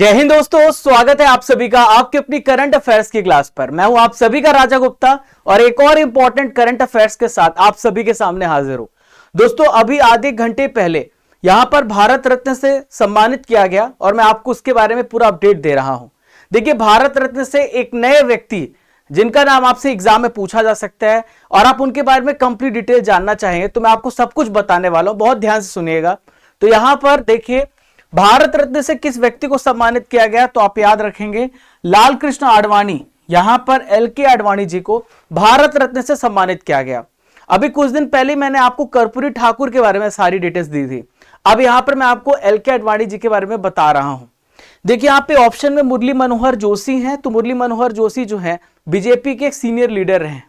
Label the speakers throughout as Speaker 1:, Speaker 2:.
Speaker 1: जय हिंद दोस्तों, स्वागत है आप सभी का आपके अपनी करंट अफेयर्स की क्लास पर। मैं हूं आप सभी का राजा गुप्ता और एक और इंपॉर्टेंट करंट अफेयर्स के साथ आप सभी के सामने हाजिर हूं। दोस्तों, अभी आधे घंटे पहले यहां पर भारत रत्न से सम्मानित किया गया और मैं आपको उसके बारे में पूरा अपडेट दे रहा हूं। देखिए, भारत रत्न से एक नए व्यक्ति जिनका नाम आपसे एग्जाम में पूछा जा सकता है और आप उनके बारे में कंप्लीट डिटेल जानना चाहेंगे तो मैं आपको सब कुछ बताने वाला हूं। बहुत ध्यान से सुनिएगा। तो यहां पर देखिए, भारत रत्न से किस व्यक्ति को सम्मानित किया गया तो आप याद रखेंगे लाल कृष्ण आडवाणी। यहां पर एल.के. आडवाणी जी को भारत रत्न से सम्मानित किया गया। अभी कुछ दिन पहले मैंने आपको कर्पूरी ठाकुर के बारे में सारी डिटेल्स दी थी। अब यहां पर मैं आपको एल.के. आडवाणी जी के बारे में बता रहा हूं। देखिए, यहां पे ऑप्शन में मुरली मनोहर जोशी हैं, तो मुरली मनोहर जोशी जो है बीजेपी के एक सीनियर लीडर हैं।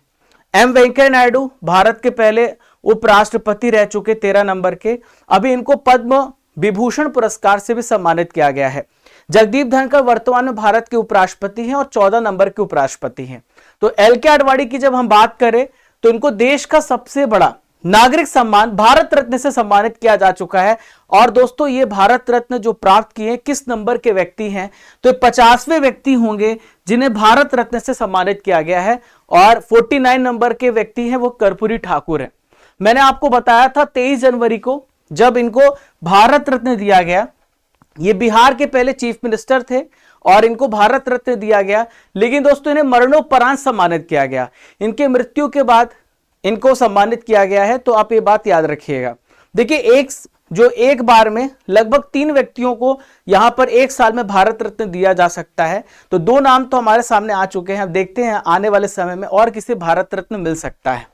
Speaker 1: एम वेंकैया नायडू भारत के पहले उपराष्ट्रपति रह चुके 13 नंबर के, अभी इनको पद्म विभूषण पुरस्कार से भी सम्मानित किया गया है। जगदीप धनखड़ वर्तमान में भारत के उपराष्ट्रपति हैं और 14 नंबर के उपराष्ट्रपति हैं। तो एल.के. आडवाणी की जब हम बात करें तो इनको देश का सबसे बड़ा नागरिक सम्मान भारत रत्न से सम्मानित किया जा चुका है। और दोस्तों, ये भारत रत्न जो प्राप्त किए किस नंबर के व्यक्ति हैं तो 50वें व्यक्ति होंगे जिन्हें भारत रत्न से सम्मानित किया गया है और 49 नंबर के व्यक्ति हैं वो कर्पूरी ठाकुर है। मैंने आपको बताया था 23 जनवरी को जब इनको भारत रत्न दिया गया। ये बिहार के पहले चीफ मिनिस्टर थे और इनको भारत रत्न दिया गया, लेकिन दोस्तों इन्हें मरणोपरांत सम्मानित किया गया। इनके मृत्यु के बाद इनको सम्मानित किया गया है, तो आप ये बात याद रखिएगा। देखिए, एक बार में लगभग 3 व्यक्तियों को यहां पर एक साल में भारत रत्न दिया जा सकता है। तो 2 नाम तो हमारे सामने आ चुके हैं। अब देखते हैं आने वाले समय में और किसे भारत रत्न मिल सकता है।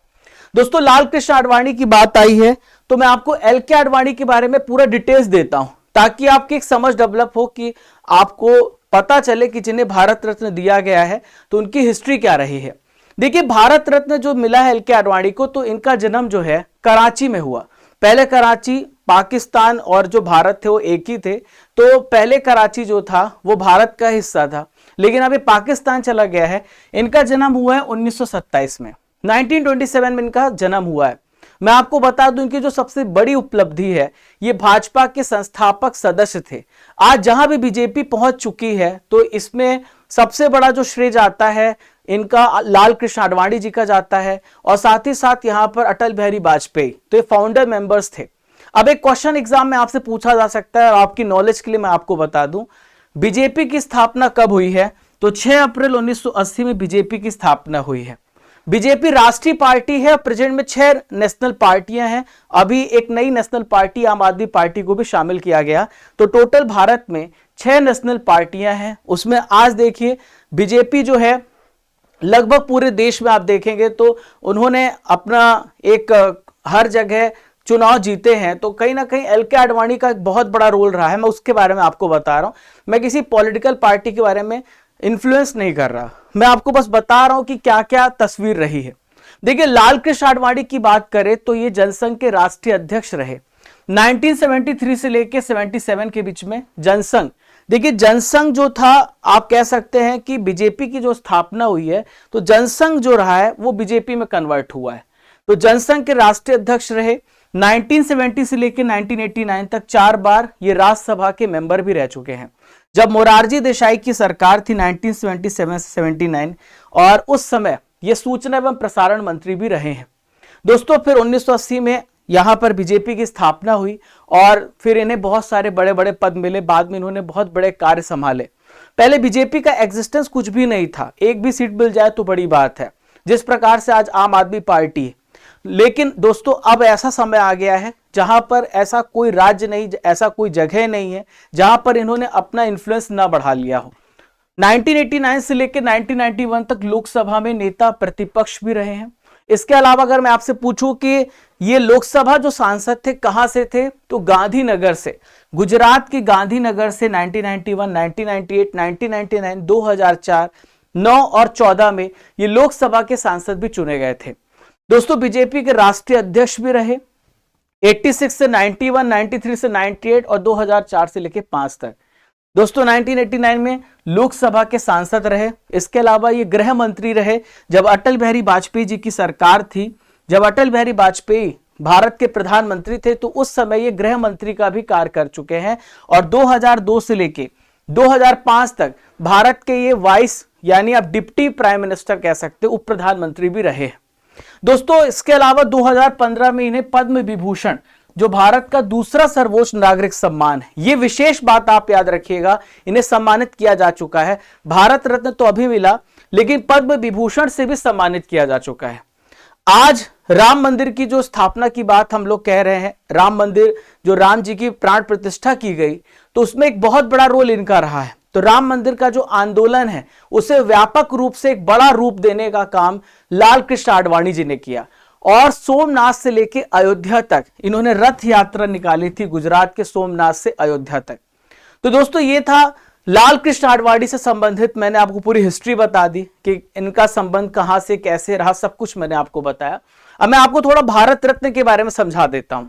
Speaker 1: दोस्तों, लाल कृष्ण आडवाणी की बात आई है तो मैं आपको एल.के. आडवाणी के बारे में पूरा डिटेल्स देता हूं ताकि आपकी एक समझ डेवलप हो कि आपको पता चले कि जिन्हें भारत रत्न दिया गया है तो उनकी हिस्ट्री क्या रही है। देखिए, भारत रत्न जो मिला है एल.के. आडवाणी को, तो इनका जन्म जो है कराची में हुआ। पहले कराची, पाकिस्तान और जो भारत थे वो एक ही थे। तो पहले कराची जो था वो भारत का हिस्सा था, लेकिन अभी पाकिस्तान चला गया है। इनका जन्म हुआ है 1927 में, 1927 में इनका जन्म हुआ है। मैं आपको बता दूं इनकी जो सबसे बड़ी उपलब्धि है, ये भाजपा के संस्थापक सदस्य थे। आज जहां भी बीजेपी पहुंच चुकी है तो इसमें सबसे बड़ा जो श्रेय जाता है इनका लाल कृष्ण आडवाणी जी का जाता है और साथ ही साथ यहां पर अटल बिहारी वाजपेयी, तो ये फाउंडर मेंबर्स थे। अब एक क्वेश्चन एग्जाम में आपसे पूछा जा सकता है और आपकी नॉलेज के लिए मैं आपको बता दूं, बीजेपी की स्थापना कब हुई है तो 6 अप्रैल 1980 में बीजेपी की स्थापना हुई है। बीजेपी राष्ट्रीय पार्टी है। प्रेजेंट में 6 नेशनल पार्टियां हैं। अभी एक नई नेशनल पार्टी आम आदमी पार्टी को भी शामिल किया गया। तो टोटल भारत में 6 नेशनल पार्टियां हैं। उसमें आज देखिए बीजेपी जो है लगभग पूरे देश में आप देखेंगे तो उन्होंने अपना एक हर जगह चुनाव जीते हैं। तो कहीं ना कहीं एल.के. आडवाणी का एक बहुत बड़ा रोल रहा है। मैं उसके बारे में आपको बता रहा हूं। मैं किसी पॉलिटिकल पार्टी के बारे में इन्फ्लुएंस नहीं कर रहा, मैं आपको बस बता रहा हूं कि क्या क्या तस्वीर रही है। देखिए, लाल कृष्ण आडवाणी की बात करें तो ये जनसंघ के राष्ट्रीय अध्यक्ष रहे 1973 से लेकर 77 के बीच में। जनसंघ, देखिए जनसंघ जो था, आप कह सकते हैं कि बीजेपी की जो स्थापना हुई है तो जनसंघ जो रहा है वो बीजेपी में कन्वर्ट हुआ है। तो जनसंघ के राष्ट्रीय अध्यक्ष रहे 1970 से लेकर 1989 तक। 4 बार ये राज्यसभा के मेंबर भी रह चुके हैं। जब मोरारजी देसाई की सरकार थी 1977 से 79, और उस समय ये सूचना एवं प्रसारण मंत्री भी रहे हैं। दोस्तों, फिर 1980 में यहां पर बीजेपी की स्थापना हुई और फिर इन्हें बहुत सारे बड़े बड़े पद मिले। बाद में इन्होंने बहुत बड़े कार्य संभाले। पहले बीजेपी का एग्जिस्टेंस कुछ भी नहीं था, एक भी सीट मिल जाए तो बड़ी बात है, जिस प्रकार से आज आम आदमी पार्टी है। लेकिन दोस्तों, अब ऐसा समय आ गया है जहां पर ऐसा कोई राज्य नहीं, ऐसा कोई जगह नहीं है जहां पर इन्होंने अपना इन्फ्लुएंस ना बढ़ा लिया हो। 1989 से लेकर 1991 तक लोकसभा में नेता प्रतिपक्ष भी रहे हैं। इसके अलावा अगर मैं आपसे पूछूं कि ये लोकसभा जो सांसद थे कहां से थे तो गांधीनगर से, गुजरात के गांधीनगर से 1991, 1998, 1999, 2004, 9 और 14 में ये लोकसभा के सांसद भी चुने गए थे। दोस्तों, बीजेपी के राष्ट्रीय अध्यक्ष भी रहे 86 से 91, 93 से 98 और 2004 से लेकर 5 तक। दोस्तों, 1989 में लोकसभा के सांसद रहे। इसके अलावा ये गृह मंत्री रहे जब अटल बिहारी वाजपेयी जी की सरकार थी। जब अटल बिहारी वाजपेयी भारत के प्रधानमंत्री थे तो उस समय ये गृह मंत्री का भी कार्य कर चुके हैं और 2002 से लेके 2005 तक भारत के ये वाइस यानी आप डिप्टी प्राइम मिनिस्टर कह सकते हो, उप प्रधानमंत्री भी रहे। दोस्तों इसके अलावा 2015 में इन्हें पद्म विभूषण, जो भारत का दूसरा सर्वोच्च नागरिक सम्मान है, ये विशेष बात आप याद रखिएगा, इन्हें सम्मानित किया जा चुका है। भारत रत्न तो अभी मिला, लेकिन पद्म विभूषण से भी सम्मानित किया जा चुका है। आज राम मंदिर की जो स्थापना की बात हम लोग कह रहे हैं, राम मंदिर जो राम जी की प्राण प्रतिष्ठा की गई, तो उसमें एक बहुत बड़ा रोल इनका रहा है। तो राम मंदिर का जो आंदोलन है उसे व्यापक रूप से एक बड़ा रूप देने का काम लाल कृष्ण आडवाणी जी ने किया, और सोमनाथ से लेकर अयोध्या तक इन्होंने रथ यात्रा निकाली थी, गुजरात के सोमनाथ से अयोध्या तक। तो दोस्तों ये था लाल कृष्ण आडवाणी से संबंधित, मैंने आपको पूरी हिस्ट्री बता दी कि इनका संबंध कहां से कैसे रहा, सब कुछ मैंने आपको बताया। अब मैं आपको थोड़ा भारत रत्न के बारे में समझा देता हूं।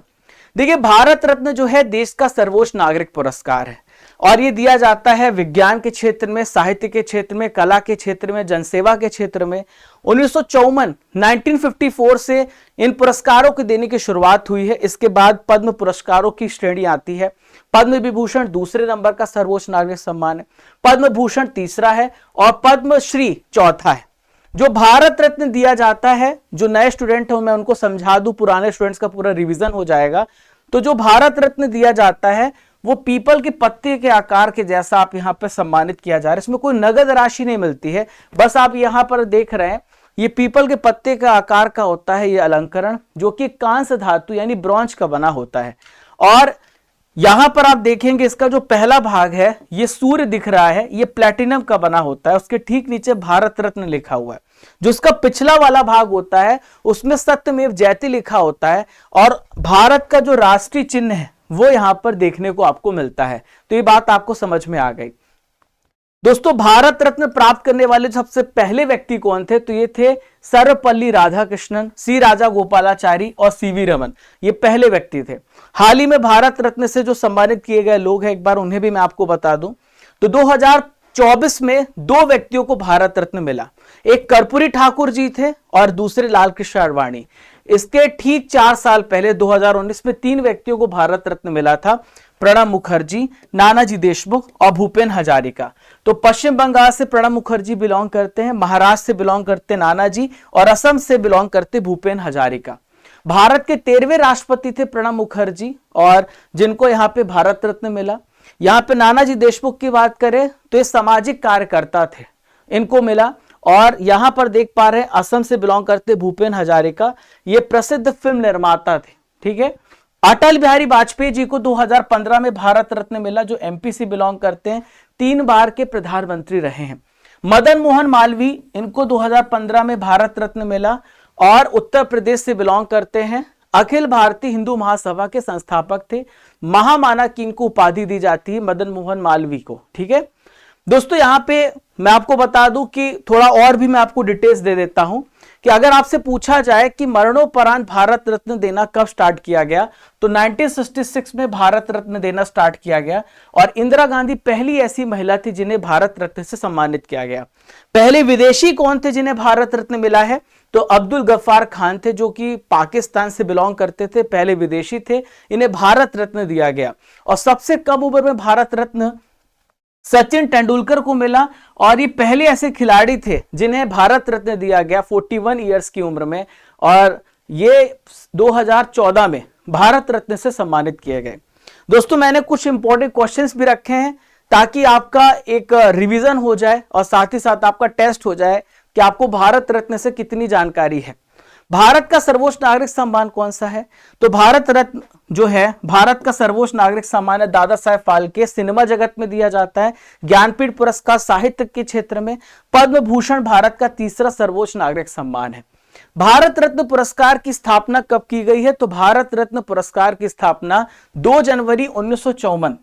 Speaker 1: देखिए, भारत रत्न जो है देश का सर्वोच्च नागरिक पुरस्कार है, और ये दिया जाता है विज्ञान के क्षेत्र में, साहित्य के क्षेत्र में, कला के क्षेत्र में, जनसेवा के क्षेत्र में। 1954 से इन पुरस्कारों को देने की शुरुआत हुई है। इसके बाद पद्म पुरस्कारों की श्रेणी आती है। पद्म विभूषण दूसरे नंबर का सर्वोच्च नागरिक सम्मान है, पद्म भूषण तीसरा है, और पद्मश्री चौथा है। जो भारत रत्न दिया जाता है, जो नए स्टूडेंट हो मैं उनको समझा दूं, पुराने स्टूडेंट्स का पूरा रिवीजन हो जाएगा। तो जो भारत रत्न दिया जाता है वो पीपल के पत्ते के आकार के जैसा आप यहाँ पे सम्मानित किया जा रहा है। इसमें कोई नगद राशि नहीं मिलती है, बस आप यहाँ पर देख रहे हैं ये पीपल के पत्ते का आकार का होता है ये अलंकरण, जो कि कांस्य धातु यानी ब्रॉन्ज का बना होता है। और यहां पर आप देखेंगे इसका जो पहला भाग है ये सूर्य दिख रहा है, ये प्लैटिनम का बना होता है। उसके ठीक नीचे भारत रत्न लिखा हुआ है। जो इसका पिछला वाला भाग होता है उसमें सत्यमेव जयते लिखा होता है, और भारत का जो राष्ट्रीय चिन्ह है वो यहां पर देखने को आपको मिलता है। तो ये बात आपको समझ में आ गई। दोस्तों, भारत रत्न प्राप्त करने वाले सबसे पहले व्यक्ति कौन थे? तो ये थे सर्वपल्ली राधाकृष्णन, सी राजा गोपालाचारी और सीवी रमन। ये पहले व्यक्ति थे। हाल ही में भारत रत्न से जो सम्मानित किए गए लोग हैं, एक बार उन्हें भी मैं आपको बता दूं। तो 2024 में दो व्यक्तियों को भारत रत्न मिला। एक कर्पूरी ठाकुर जी थे और दूसरे लाल कृष्ण आडवाणी। इसके ठीक 4 साल पहले 2019 में 3 व्यक्तियों को भारत रत्न मिला था, प्रणब मुखर्जी, नानाजी देशमुख और भूपेन हजारिका। तो पश्चिम बंगाल से प्रणब मुखर्जी बिलोंग करते हैं, महाराष्ट्र से बिलोंग करते नानाजी, और असम से बिलोंग करते भूपेन हजारिका। भारत के 13वें राष्ट्रपति थे प्रणब मुखर्जी, और जिनको यहाँ पे भारत रत्न मिला। यहाँ पे नानाजी देशमुख की बात करें तो ये सामाजिक कार्यकर्ता थे, इनको मिला। और यहां पर देख पा रहे हैं असम से बिलोंग करते भूपेन हजारिका, ये प्रसिद्ध फिल्म निर्माता थे। ठीक है। अटल बिहारी वाजपेयी जी को 2015 में भारत रत्न मिला, जो एमपी से बिलोंग करते हैं, 3 बार के प्रधानमंत्री रहे हैं। मदन मोहन मालवीय, इनको 2015 में भारत रत्न मिला और उत्तर प्रदेश से बिलोंग करते हैं। अखिल भारतीय हिंदू महासभा के संस्थापक थे। महामानव की इनको उपाधि दी जाती है मदन मोहन मालवीय को। ठीक है दोस्तों, यहां पे मैं आपको बता दूं कि थोड़ा और भी मैं आपको डिटेल्स दे देता हूं कि अगर आपसे पूछा जाए कि मरणोपरांत भारत रत्न देना कब स्टार्ट किया गया, तो 1966 में भारत रत्न देना स्टार्ट किया गया। और इंदिरा गांधी पहली ऐसी महिला थी जिन्हें भारत रत्न से सम्मानित किया गया। पहले विदेशी कौन थे जिन्हें भारत रत्न मिला है? तो अब्दुल गफ्फार खान थे, जो कि पाकिस्तान से बिलोंग करते थे, पहले विदेशी थे, इन्हें भारत रत्न दिया गया। और सबसे कम उम्र में भारत रत्न सचिन तेंदुलकर को मिला, और ये पहले ऐसे खिलाड़ी थे जिन्हें भारत रत्न दिया गया 41 इयर्स की उम्र में, और ये 2014 में भारत रत्न से सम्मानित किए गए। दोस्तों, मैंने कुछ इंपॉर्टेंट क्वेश्चंस भी रखे हैं ताकि आपका एक रिवीजन हो जाए और साथ ही साथ आपका टेस्ट हो जाए कि आपको भारत रत्न से कितनी जानकारी है। भारत का सर्वोच्च नागरिक सम्मान कौन सा है? तो भारत रत्न जो है भारत का सर्वोच्च नागरिक सम्मान है दादा साहेब फाल्के, सिनेमा जगत में दिया जाता है। ज्ञानपीठ पुरस्कार साहित्य के क्षेत्र में। पद्म भूषण भारत का तीसरा सर्वोच्च नागरिक सम्मान है। भारत रत्न पुरस्कार की स्थापना कब की गई है? तो भारत रत्न पुरस्कार की स्थापना 2 जनवरी 1954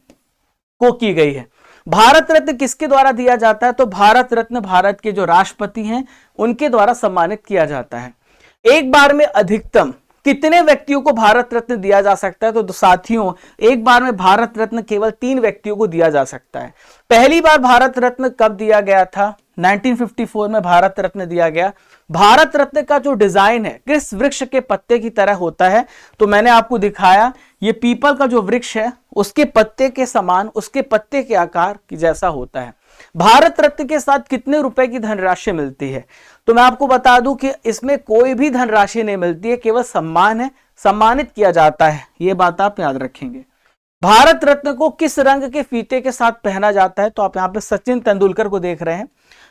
Speaker 1: को की गई है। भारत रत्न किसके द्वारा दिया जाता है? तो भारत रत्न भारत के जो राष्ट्रपति हैं उनके द्वारा सम्मानित किया जाता है। एक बार में अधिकतम कितने व्यक्तियों को भारत रत्न दिया जा सकता है? तो साथियों, एक बार में भारत रत्न केवल 3 व्यक्तियों को दिया जा सकता है। पहली बार भारत रत्न कब दिया गया था? 1954 में भारत रत्न दिया गया। भारत रत्न का जो डिजाइन है किस वृक्ष के पत्ते की तरह होता है, तो मैंने आपको दिखाया ये पीपल का जो वृक्ष है उसके पत्ते के समान, उसके पत्ते के आकार की जैसा होता है। भारत रत्न के साथ कितने रुपए की धनराशि मिलती है, तो मैं आपको बता दूं कि इसमें कोई भी धनराशि नहीं मिलती है, केवल सम्मान है, सम्मानित किया जाता है, ये बात आप याद रखेंगे। भारत रत्न को किस रंग के फीते के साथ पहना जाता है, तो आप यहां पे सचिन तेंदुलकर को देख रहे हैं,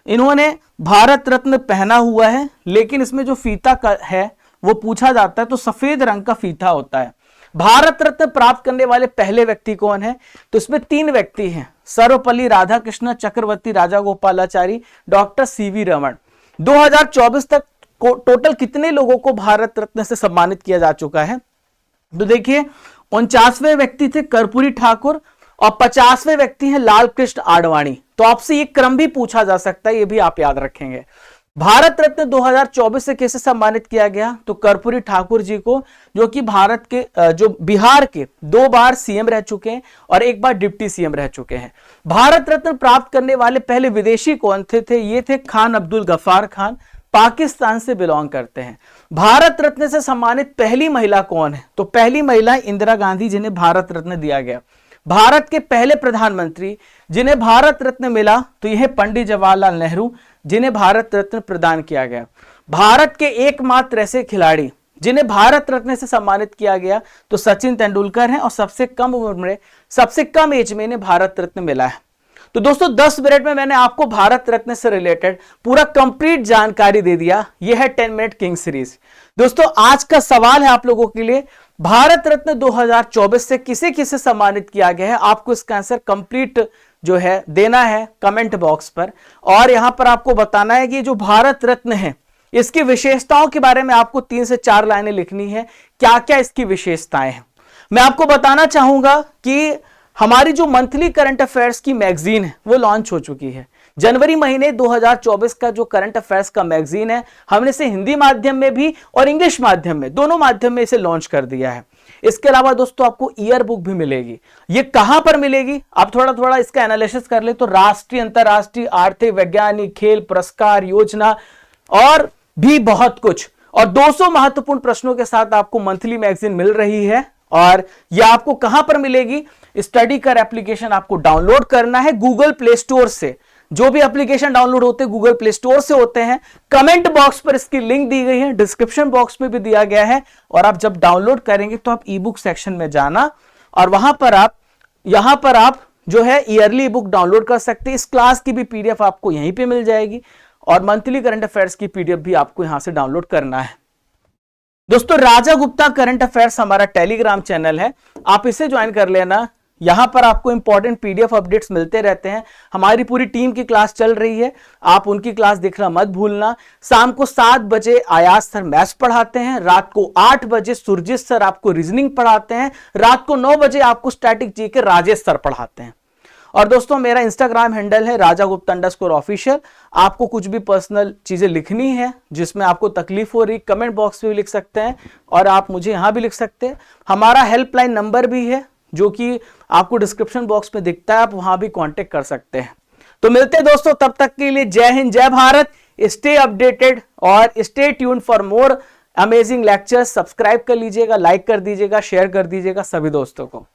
Speaker 1: इन्होंने भारत रत्न पहना हुआ है, लेकिन इसमें जो फीता है वो पूछा जाता है तो सफेद रंग का फीता होता है। भारत रत्न प्राप्त करने वाले पहले व्यक्ति कौन है, तो इसमें 3 व्यक्ति हैं, सर्वपल्ली राधाकृष्ण, चक्रवर्ती राजागोपालाचारी, डॉक्टर सीवी रमन। 2024 तक टोटल कितने लोगों को भारत रत्न से सम्मानित किया जा चुका है, तो देखिए 49वें व्यक्ति थे कर्पूरी ठाकुर और 50वें व्यक्ति हैं लाल कृष्ण आडवाणी। तो आपसे ये क्रम भी पूछा जा सकता है, ये भी आप याद रखेंगे। भारत रत्न 2024 से कैसे सम्मानित किया गया, तो कर्पूरी ठाकुर जी को, जो कि भारत के जो बिहार के 2 बार सीएम रह चुके हैं और 1 बार डिप्टी सीएम रह चुके हैं। भारत रत्न प्राप्त करने वाले पहले विदेशी कौन थे, ये थे खान अब्दुल गफ्फार खान, पाकिस्तान से बिलोंग करते हैं। भारत रत्न से सम्मानित पहली महिला कौन है, तो पहली महिला इंदिरा गांधी, जिन्हें भारत रत्न दिया गया। भारत के पहले प्रधानमंत्री जिन्हें भारत रत्न मिला, तो यह पंडित जवाहरलाल नेहरू, जिन्हें भारत रत्न प्रदान किया गया। भारत के एकमात्र ऐसे खिलाड़ी जिन्हें भारत रत्न से सम्मानित किया गया, तो सचिन तेंदुलकर हैं और सबसे कम उम्र में, सबसे कम एज में इन्हें भारत रत्न मिला है। तो दोस्तों 10 मिनट में मैंने आपको भारत रत्न से रिलेटेड पूरा कंप्लीट जानकारी दे दिया। यह है 10 मिनट किंग सीरीज। दोस्तों आज का सवाल है आप लोगों के लिए, भारत रत्न 2024 से किसे किसे सम्मानित किया गया है, आपको इसका आंसर कंप्लीट जो है देना है कमेंट बॉक्स पर, और यहां पर आपको बताना है कि जो भारत रत्न है इसकी विशेषताओं के बारे में आपको 3 से 4 लाइनें लिखनी है, क्या क्या इसकी विशेषताएं हैं। मैं आपको बताना चाहूंगा कि हमारी जो मंथली करंट अफेयर्स की मैगजीन है वो लॉन्च हो चुकी है। जनवरी महीने 2024 का जो करंट अफेयर्स का मैगजीन है, हमने इसे हिंदी माध्यम में भी और इंग्लिश माध्यम में, दोनों माध्यम में इसे लॉन्च कर दिया है। इसके अलावा दोस्तों आपको ईयर बुक भी मिलेगी। ये कहां पर मिलेगी, आप थोड़ा थोड़ा इसका एनालिसिस कर ले तो राष्ट्रीय, अंतरराष्ट्रीय, आर्थिक, वैज्ञानिक, खेल, पुरस्कार, योजना और भी बहुत कुछ, और 200 महत्वपूर्ण प्रश्नों के साथ आपको मंथली मैगजीन मिल रही है। और यह आपको कहां पर मिलेगी, स्टडी कर एप्लीकेशन आपको डाउनलोड करना है गूगल प्ले स्टोर से। जो भी एप्लीकेशन डाउनलोड होते हैं गूगल प्ले स्टोर से होते हैं। कमेंट बॉक्स पर इसकी लिंक दी गई है, डिस्क्रिप्शन बॉक्स में भी दिया गया है, और आप जब डाउनलोड करेंगे तो आप ई बुक सेक्शन में जाना और वहां पर आप यहां पर आप जो है ईयरली बुक डाउनलोड कर सकते हैं। इस क्लास की भी पीडीएफ आपको यहीं पे मिल जाएगी और मंथली करंट अफेयर्स की पीडीएफ भी आपको यहां से डाउनलोड करना है। दोस्तों राजा गुप्ता करंट अफेयर्स हमारा टेलीग्राम चैनल है, आप इसे ज्वाइन कर लेना। यहां पर आपको इंपॉर्टेंट पीडीएफ अपडेट्स मिलते रहते हैं। हमारी पूरी टीम की क्लास चल रही है, आप उनकी क्लास देखना मत भूलना। शाम को 7 बजे आयाज सर मैथ्स पढ़ाते हैं, रात को 8 बजे सुरजीत सर आपको रीजनिंग पढ़ाते हैं, रात को 9 बजे आपको स्टैटिक जीके राजेश सर पढ़ाते हैं। और दोस्तों मेरा इंस्टाग्राम हैंडल है rajaGupta_official। आपको कुछ भी पर्सनल चीजें लिखनी है जिसमें आपको तकलीफ हो रही, कमेंट बॉक्स में भी लिख सकते हैं और आप मुझे यहां भी लिख सकते हैं। हमारा हेल्पलाइन नंबर भी है जो कि आपको डिस्क्रिप्शन बॉक्स में दिखता है, आप वहां भी कांटेक्ट कर सकते हैं। तो मिलते हैं दोस्तों, तब तक के लिए जय हिंद, जय भारत। स्टे अपडेटेड और stay tune for more amazing lectures. Subscribe कर लीजिएगा, लाइक कर दीजिएगा, शेयर कर दीजिएगा सभी दोस्तों को।